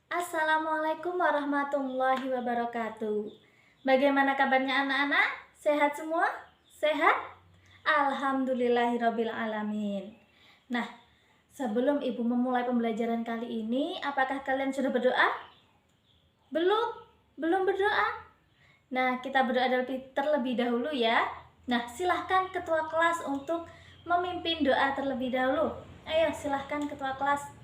Assalamualaikum warahmatullahi wabarakatuh. Bagaimana kabarnya anak-anak? Sehat semua? Sehat? Alhamdulillahirabbil alamin. Nah, sebelum Ibu memulai pembelajaran kali ini, apakah kalian sudah berdoa? Belum? Belum berdoa? Nah, kita berdoa terlebih dahulu ya. Nah, silahkan ketua kelas untuk memimpin doa terlebih dahulu. Ayo, silahkan ketua kelas.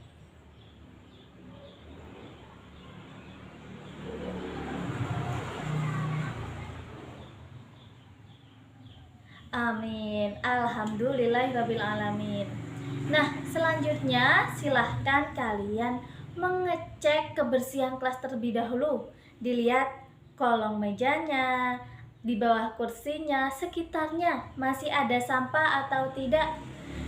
Amin. Alhamdulillahirabbil alamin. Nah, selanjutnya silahkan kalian mengecek kebersihan kelas terlebih dahulu. Dilihat kolong mejanya, di bawah kursinya, sekitarnya masih ada sampah atau tidak.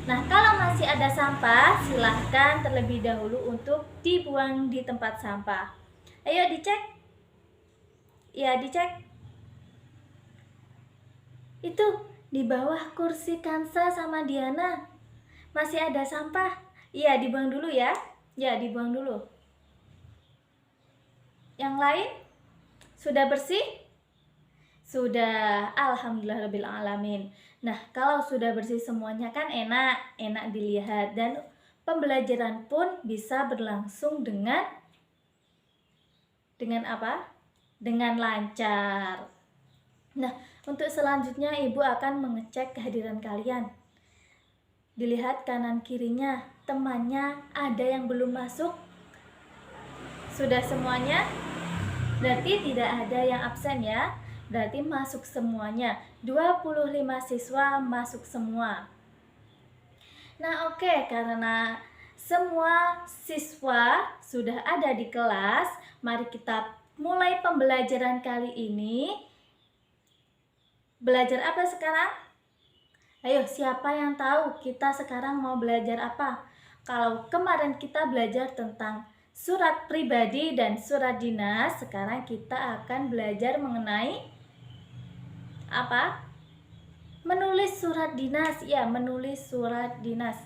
Nah, kalau masih ada sampah, silahkan terlebih dahulu untuk dibuang di tempat sampah. Ayo dicek. Ya, dicek. Itu di bawah kursi Kansa sama Diana masih ada sampah. Iya, dibuang dulu ya. Ya, dibuang dulu. Yang lain sudah bersih? Sudah. Alhamdulillahirabbil alamin. Nah, kalau sudah bersih semuanya kan enak dilihat dan pembelajaran pun bisa berlangsung dengan apa? Dengan lancar. Nah, untuk selanjutnya Ibu akan mengecek kehadiran kalian. Dilihat kanan kirinya, temannya ada yang belum masuk? Sudah semuanya? Berarti tidak ada yang absen ya. Berarti masuk semuanya. 25 siswa masuk semua. Nah, oke, karena semua siswa sudah ada di kelas, mari kita mulai pembelajaran kali ini. Belajar apa sekarang? Ayo, siapa yang tahu kita sekarang mau belajar apa? Kalau kemarin kita belajar tentang surat pribadi dan surat dinas, sekarang kita akan belajar mengenai apa? Menulis surat dinas. Ya, menulis surat dinas.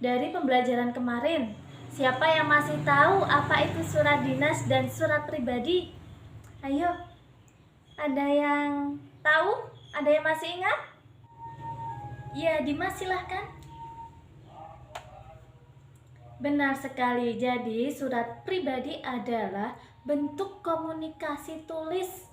Dari pembelajaran kemarin, siapa yang masih tahu apa itu surat dinas dan surat pribadi? Ayo, ada yang tahu? Ada yang masih ingat? Ya, Dimas silahkan. Benar sekali. Jadi, surat pribadi adalah bentuk komunikasi tulis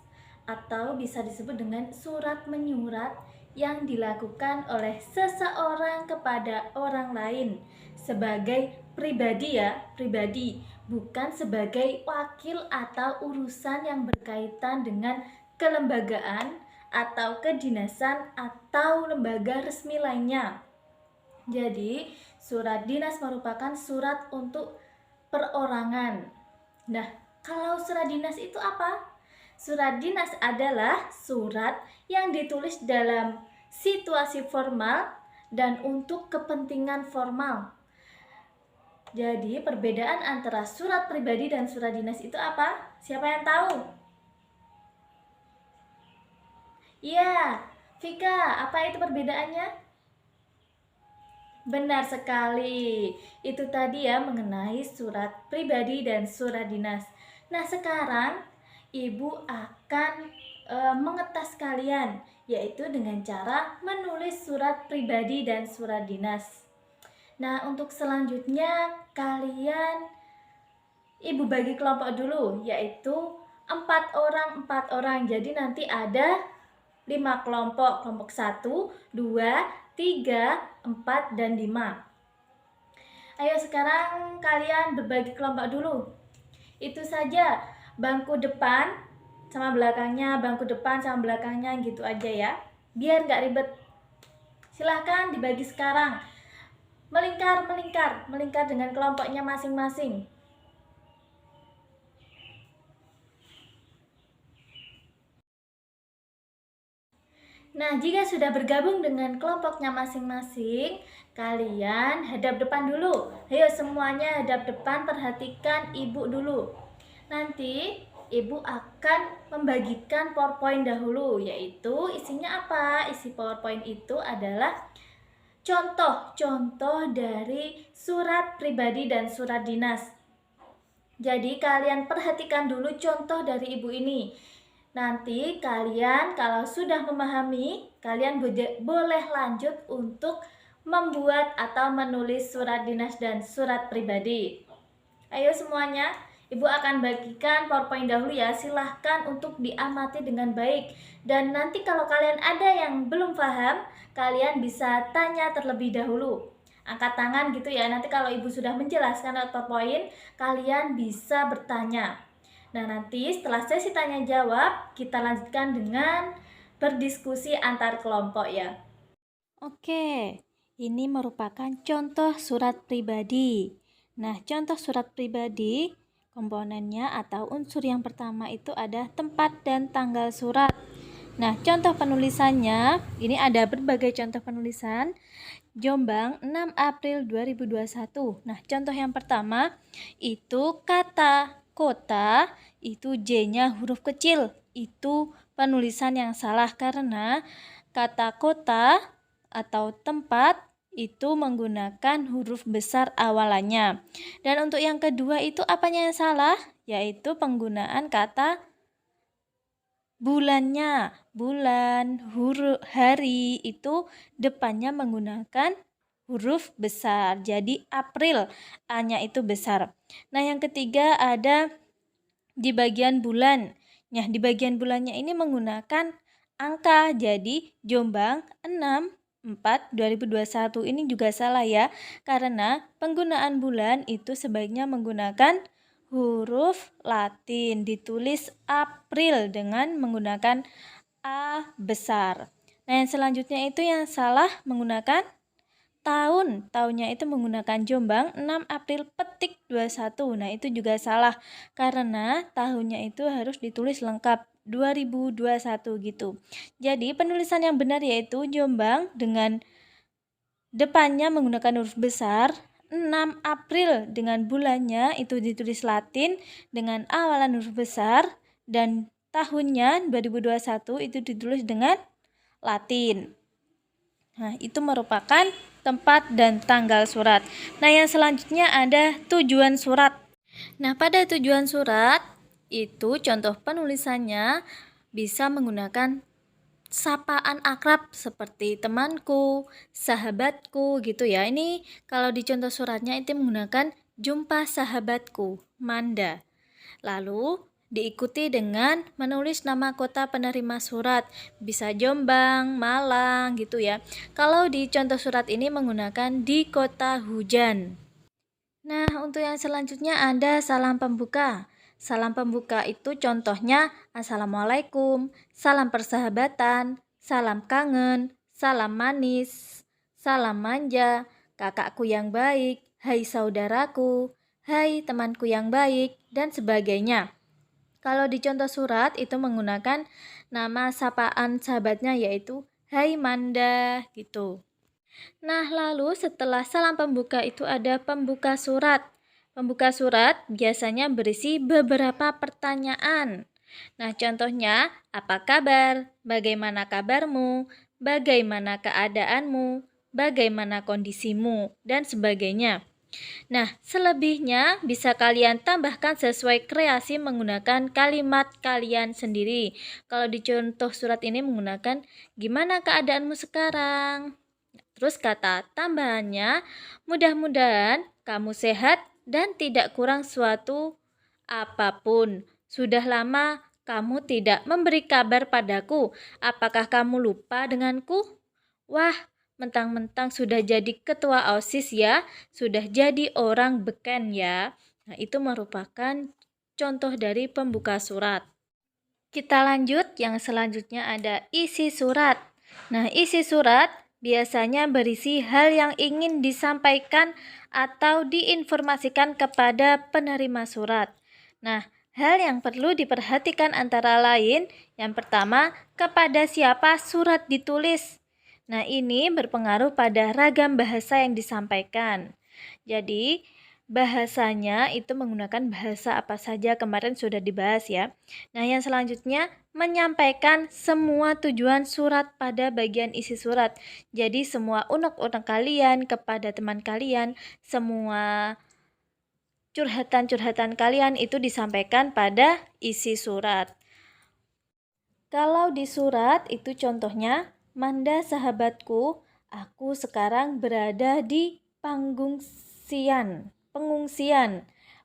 atau bisa disebut dengan surat menyurat yang dilakukan oleh seseorang kepada orang lain sebagai pribadi ya, pribadi, bukan sebagai wakil atau urusan yang berkaitan dengan kelembagaan atau kedinasan atau lembaga resmi lainnya. Jadi, surat dinas merupakan surat untuk perorangan. Nah, kalau surat dinas itu apa? Surat dinas adalah surat yang ditulis dalam situasi formal dan untuk kepentingan formal. Jadi, perbedaan antara surat pribadi dan surat dinas itu apa? Siapa yang tahu? Iya, Vika, apa itu perbedaannya? Benar sekali. Itu tadi ya mengenai surat pribadi dan surat dinas. Nah, sekarang Ibu akan mengetes kalian, yaitu dengan cara menulis surat pribadi dan surat dinas. Nah, untuk selanjutnya kalian Ibu bagi kelompok dulu, yaitu 4 orang. Jadi nanti ada 5 kelompok, kelompok 1, 2, 3, 4, dan 5. Ayo sekarang kalian berbagi kelompok dulu. Itu saja, bangku depan sama belakangnya, bangku depan sama belakangnya gitu aja ya. Biar nggak ribet. Silahkan dibagi sekarang. Melingkar dengan kelompoknya masing-masing. Nah, jika sudah bergabung dengan kelompoknya masing-masing, kalian hadap depan dulu. Ayo semuanya hadap depan, perhatikan Ibu dulu. Nanti Ibu akan membagikan PowerPoint dahulu, yaitu isinya apa? Isi PowerPoint itu adalah contoh-contoh dari surat pribadi dan surat dinas. Jadi kalian perhatikan dulu contoh dari ibu ini. Nanti kalian kalau sudah memahami, kalian boleh lanjut untuk membuat atau menulis surat dinas dan surat pribadi. Ayo semuanya, Ibu akan bagikan PowerPoint dahulu ya. Silahkan untuk diamati dengan baik. Dan nanti kalau kalian ada yang belum paham, kalian bisa tanya terlebih dahulu. Angkat tangan gitu ya. Nanti kalau Ibu sudah menjelaskan PowerPoint, kalian bisa bertanya. Nah, nanti setelah sesi tanya jawab, kita lanjutkan dengan berdiskusi antar kelompok ya. Oke, ini merupakan contoh surat pribadi. Nah, contoh surat pribadi, komponennya atau unsur yang pertama itu ada tempat dan tanggal surat. Nah, contoh penulisannya, ini ada berbagai contoh penulisan. Jombang, 6 April 2021. Nah, contoh yang pertama itu kata kota, itu J-nya huruf kecil. Itu penulisan yang salah karena kata kota atau tempat itu menggunakan huruf besar awalannya. Dan untuk yang kedua itu apanya yang salah? Yaitu penggunaan kata bulannya. Bulan, huruf hari itu depannya menggunakan huruf besar. Jadi April, A-nya itu besar. Nah, yang ketiga ada di bagian bulan. Nah, di bagian bulannya ini menggunakan angka. Jadi Jombang 6/4/2021 ini juga salah ya. Karena penggunaan bulan itu sebaiknya menggunakan huruf Latin, ditulis April dengan menggunakan A besar. Nah, yang selanjutnya itu yang salah menggunakan tahun. Tahunnya itu menggunakan Jombang 6 April petik 21. Nah, itu juga salah karena tahunnya itu harus ditulis lengkap 2021 gitu. Jadi, penulisan yang benar yaitu Jombang dengan depannya menggunakan huruf besar, 6 April dengan bulannya itu ditulis Latin dengan awalan huruf besar, dan tahunnya 2021 itu ditulis dengan Latin. Nah, itu merupakan tempat dan tanggal surat. Nah, yang selanjutnya ada tujuan surat. Nah, pada tujuan surat itu contoh penulisannya bisa menggunakan sapaan akrab seperti temanku, sahabatku gitu ya. Ini kalau di contoh suratnya itu menggunakan jumpa sahabatku, Manda. Lalu diikuti dengan menulis nama kota penerima surat, bisa Jombang, Malang gitu ya. Kalau di contoh surat ini menggunakan di kota hujan. Nah, untuk yang selanjutnya ada salam pembuka. Salam pembuka itu contohnya Assalamualaikum, salam persahabatan, salam kangen, salam manis, salam manja, kakakku yang baik, hai saudaraku, hai temanku yang baik, dan sebagainya. Kalau di contoh surat itu menggunakan nama sapaan sahabatnya yaitu hai Manda gitu. Nah, lalu setelah salam pembuka itu ada pembuka surat. Pembuka surat biasanya berisi beberapa pertanyaan. Nah, contohnya, apa kabar? Bagaimana kabarmu? Bagaimana keadaanmu? Bagaimana kondisimu? Dan sebagainya. Nah, selebihnya bisa kalian tambahkan sesuai kreasi menggunakan kalimat kalian sendiri. Kalau di contoh surat ini menggunakan gimana keadaanmu sekarang? Terus kata tambahannya, mudah-mudahan kamu sehat dan tidak kurang suatu apapun. Sudah lama kamu tidak memberi kabar padaku. Apakah kamu lupa denganku? Wah, mentang-mentang sudah jadi ketua OSIS ya, sudah jadi orang beken ya. Nah, itu merupakan contoh dari pembuka surat. Kita lanjut, yang selanjutnya ada isi surat. Nah, isi surat biasanya berisi hal yang ingin disampaikan atau diinformasikan kepada penerima surat. Nah, hal yang perlu diperhatikan antara lain, yang pertama, kepada siapa surat ditulis. Nah, ini berpengaruh pada ragam bahasa yang disampaikan. Jadi, bahasanya itu menggunakan bahasa apa saja, kemarin sudah dibahas ya. Nah, yang selanjutnya menyampaikan semua tujuan surat pada bagian isi surat. Jadi semua unek-unek kalian kepada teman kalian, semua curhatan-curhatan kalian itu disampaikan pada isi surat. Kalau di surat itu contohnya, Manda sahabatku, aku sekarang berada di pengungsian.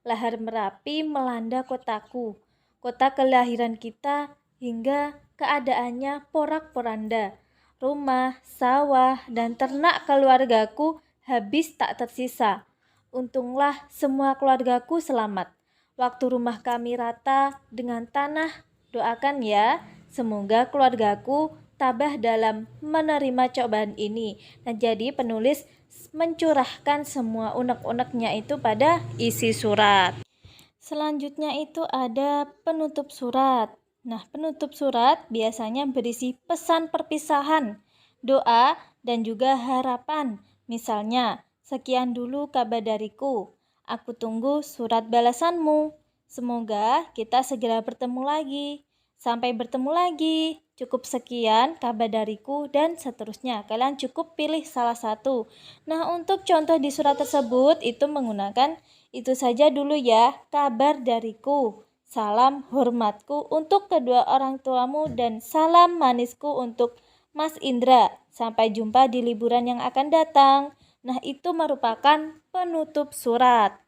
Lahar Merapi melanda kotaku, kota kelahiran kita, hingga keadaannya porak-poranda. Rumah, sawah, dan ternak keluargaku habis tak tersisa. Untunglah semua keluargaku selamat. Waktu rumah kami rata dengan tanah, doakan ya, semoga keluargaku tabah dalam menerima cobaan ini. Nah, jadi penulis mencurahkan semua unek-uneknya itu pada isi surat. Selanjutnya itu ada penutup surat. Nah, penutup surat biasanya berisi pesan perpisahan, doa, dan juga harapan. Misalnya, sekian dulu kabar dariku. Aku tunggu surat balasanmu. Semoga kita segera bertemu lagi. Sampai bertemu lagi. Cukup sekian kabar dariku dan seterusnya. Kalian cukup pilih salah satu. Nah, untuk contoh di surat tersebut itu menggunakan itu saja dulu ya, kabar dariku. Salam hormatku untuk kedua orang tuamu dan salam manisku untuk Mas Indra. Sampai jumpa di liburan yang akan datang. Nah, itu merupakan penutup surat.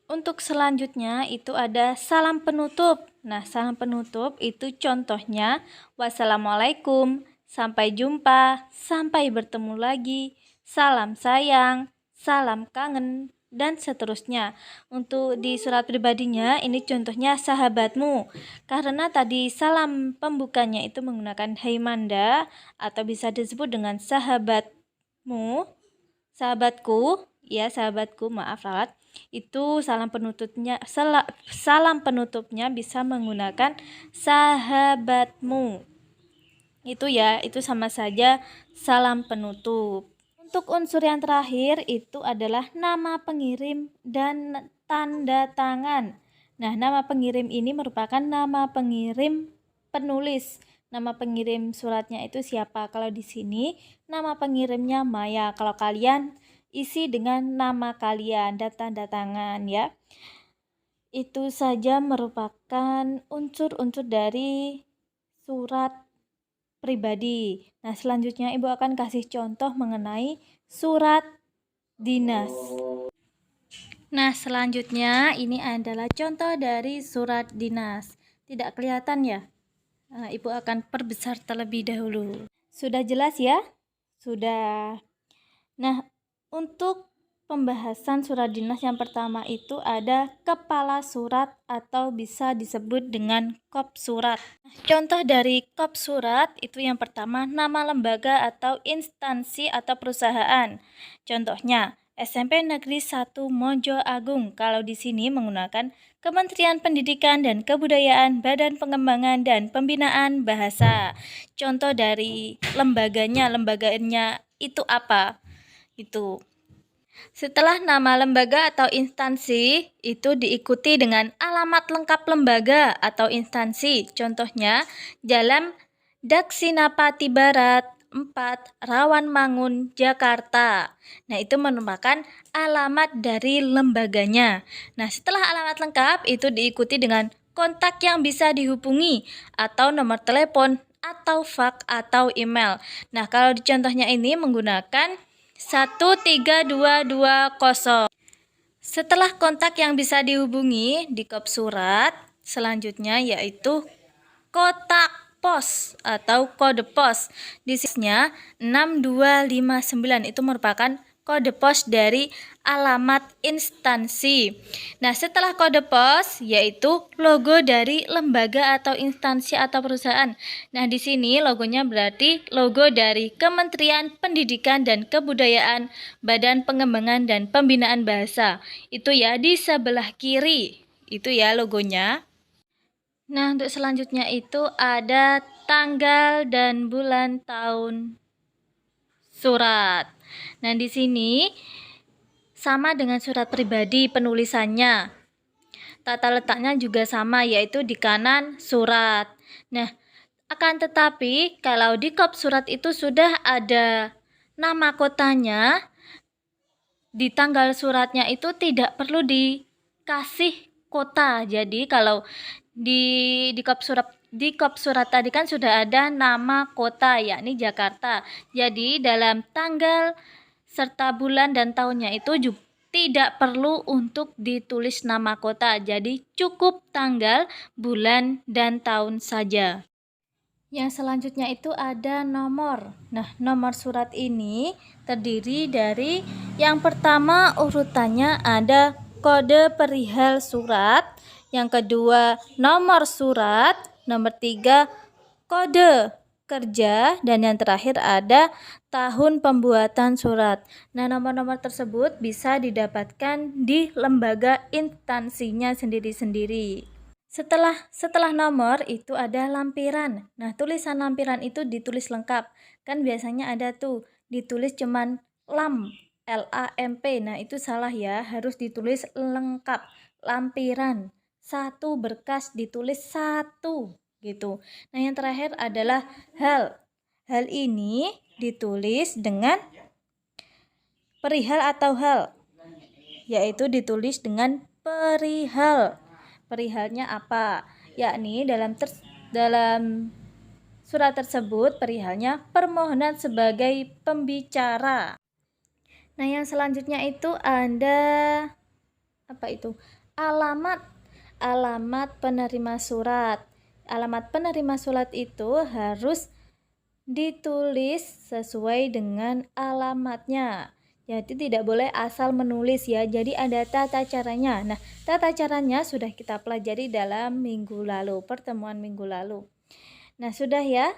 Untuk selanjutnya itu ada salam penutup. Nah, salam penutup itu contohnya wassalamualaikum, sampai jumpa, sampai bertemu lagi, salam sayang, salam kangen, dan seterusnya. Untuk di surat pribadinya ini contohnya sahabatmu. Karena tadi salam pembukanya itu menggunakan hai Manda atau bisa disebut dengan sahabatmu, sahabatku, ya sahabatku, maaf Ralat. Itu salam penutupnya bisa menggunakan sahabatmu. Itu ya, itu sama saja salam penutup. Untuk unsur yang terakhir itu adalah nama pengirim dan tanda tangan. Nah, nama pengirim ini merupakan nama pengirim penulis. Nama pengirim suratnya itu siapa? Kalau di sini nama pengirimnya Maya. Kalau kalian isi dengan nama kalian dan tanda tangan ya. Itu saja merupakan unsur-unsur dari surat pribadi. Nah, selanjutnya Ibu akan kasih contoh mengenai surat dinas. Nah, selanjutnya ini adalah contoh dari surat dinas. Tidak kelihatan ya? Nah, Ibu akan perbesar terlebih dahulu. Sudah jelas ya? Sudah. Nah, untuk pembahasan surat dinas yang pertama itu ada kepala surat atau bisa disebut dengan kop surat. Contoh dari kop surat itu yang pertama nama lembaga atau instansi atau perusahaan. Contohnya SMP Negeri 1 Mojo Agung. Kalau di sini menggunakan Kementerian Pendidikan dan Kebudayaan, Badan Pengembangan dan Pembinaan Bahasa. Contoh dari lembaganya itu apa? Itu. Setelah nama lembaga atau instansi itu diikuti dengan alamat lengkap lembaga atau instansi. Contohnya Jalan Daksinapati Barat 4 Rawanmangun, Jakarta. Nah, itu merupakan alamat dari lembaganya. Nah, setelah alamat lengkap itu diikuti dengan kontak yang bisa dihubungi atau nomor telepon atau fax atau email. Nah, kalau di contohnya ini menggunakan 13220. Setelah kontak yang bisa dihubungi di kop surat, selanjutnya yaitu kotak pos atau kode pos. Di sisinya 6259 itu merupakan kode pos dari alamat instansi. Nah, setelah kode pos yaitu logo dari lembaga atau instansi atau perusahaan. Nah, di sini logonya berarti logo dari Kementerian Pendidikan dan Kebudayaan, Badan Pengembangan dan Pembinaan Bahasa. Itu ya di sebelah kiri. Itu ya logonya. Nah, untuk selanjutnya itu ada tanggal dan bulan tahun surat. Nah, di sini sama dengan surat pribadi penulisannya. Tata letaknya juga sama, yaitu di kanan surat. Nah, akan tetapi kalau di kop surat itu sudah ada nama kotanya, di tanggal suratnya itu tidak perlu kasih kota. Jadi kalau di kop surat tadi kan sudah ada nama kota, yakni Jakarta. Jadi dalam tanggal serta bulan dan tahunnya itu juga tidak perlu untuk ditulis nama kota. Jadi cukup tanggal, bulan, dan tahun saja. Yang selanjutnya itu ada nomor. Nah, nomor surat ini terdiri dari yang pertama urutannya ada kode perihal surat, yang kedua nomor surat, nomor 3 kode kerja, dan yang terakhir ada tahun pembuatan surat. Nah, nomor-nomor tersebut bisa didapatkan di lembaga instansinya sendiri-sendiri. Setelah nomor itu ada lampiran. Nah, tulisan lampiran itu ditulis lengkap. Kan biasanya ada tuh ditulis cuman LAMP. Nah, itu salah ya, harus ditulis lengkap. Lampiran. Satu berkas ditulis satu gitu. Nah, yang terakhir adalah hal. Hal ini ditulis dengan perihal atau hal, yaitu ditulis dengan perihal. Perihalnya apa? Yakni dalam surat tersebut perihalnya permohonan sebagai pembicara. Nah, yang selanjutnya itu ada apa itu? Alamat penerima surat. Alamat penerima surat itu harus ditulis sesuai dengan alamatnya. Jadi tidak boleh asal menulis ya. Jadi ada tata caranya. Nah, tata caranya sudah kita pelajari dalam pertemuan minggu lalu. Nah, sudah ya.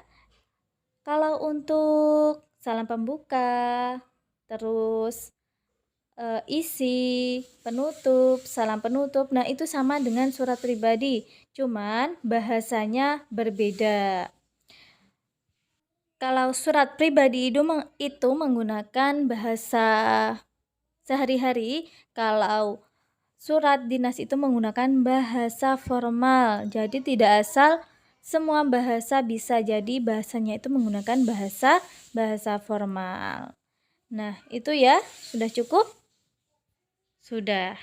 Kalau untuk salam pembuka, terus isi, penutup, salam penutup, nah itu sama dengan surat pribadi. Cuman bahasanya berbeda. Kalau surat pribadi itu menggunakan bahasa sehari-hari, kalau surat dinas itu menggunakan bahasa formal. Jadi tidak asal semua bahasa bisa, jadi bahasanya itu menggunakan bahasa formal. Nah, itu ya, sudah cukup? Sudah.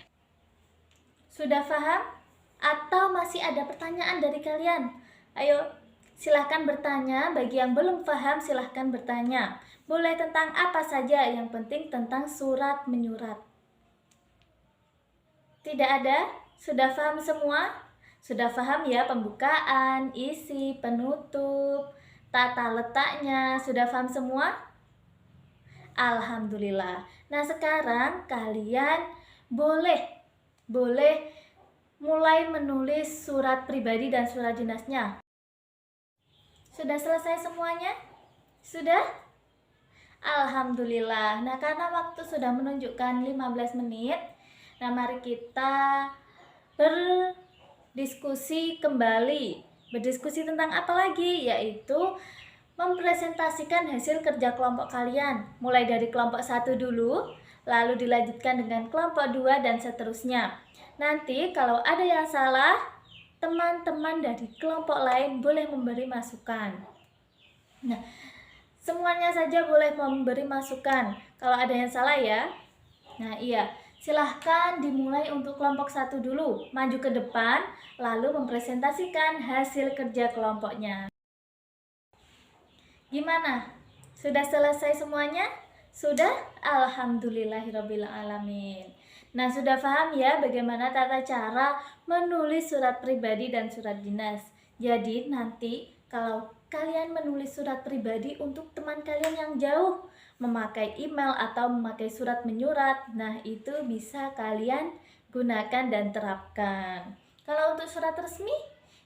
Sudah paham? Atau masih ada pertanyaan dari kalian? Ayo, silahkan bertanya. Bagi yang belum paham, silahkan bertanya. Boleh tentang apa saja, yang penting tentang surat menyurat. Tidak ada? Sudah paham semua? Sudah paham ya pembukaan, isi, penutup, tata letaknya? Sudah paham semua? Alhamdulillah. Nah, sekarang kalian boleh mulai menulis surat pribadi dan surat dinasnya. Sudah selesai semuanya? Sudah? Alhamdulillah. Nah, karena waktu sudah menunjukkan 15 menit, nah mari kita berdiskusi kembali. Berdiskusi tentang apa lagi? Yaitu mempresentasikan hasil kerja kelompok kalian. Mulai dari kelompok 1 dulu, lalu dilanjutkan dengan kelompok 2 dan seterusnya. Nanti kalau ada yang salah, teman-teman dari kelompok lain boleh memberi masukan. Nah, semuanya saja boleh memberi masukan. Kalau ada yang salah ya. Nah, iya. Silahkan dimulai untuk kelompok 1 dulu. Maju ke depan, lalu mempresentasikan hasil kerja kelompoknya. Gimana? Sudah selesai semuanya? Sudah? Alhamdulillahirrabbilalamin. Nah, sudah paham ya bagaimana tata cara menulis surat pribadi dan surat dinas. Jadi nanti kalau kalian menulis surat pribadi untuk teman kalian yang jauh, memakai email atau memakai surat menyurat, nah itu bisa kalian gunakan dan terapkan. Kalau untuk surat resmi,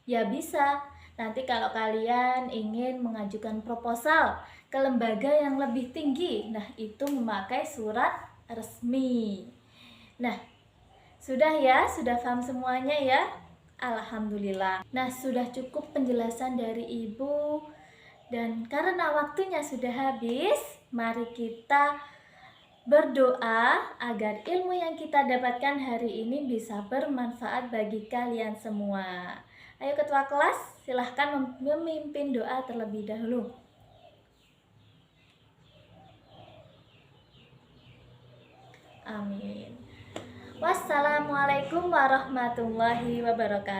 ya bisa. Nanti kalau kalian ingin mengajukan proposal ke lembaga yang lebih tinggi, nah itu memakai surat resmi. Nah, sudah ya, sudah paham semuanya ya? Alhamdulillah. Nah, sudah cukup penjelasan dari Ibu. Dan karena waktunya sudah habis, mari kita berdoa agar ilmu yang kita dapatkan hari ini bisa bermanfaat bagi kalian semua. Ayo ketua kelas, silahkan memimpin doa terlebih dahulu. Amin. Wassalamualaikum warahmatullahi wabarakatuh.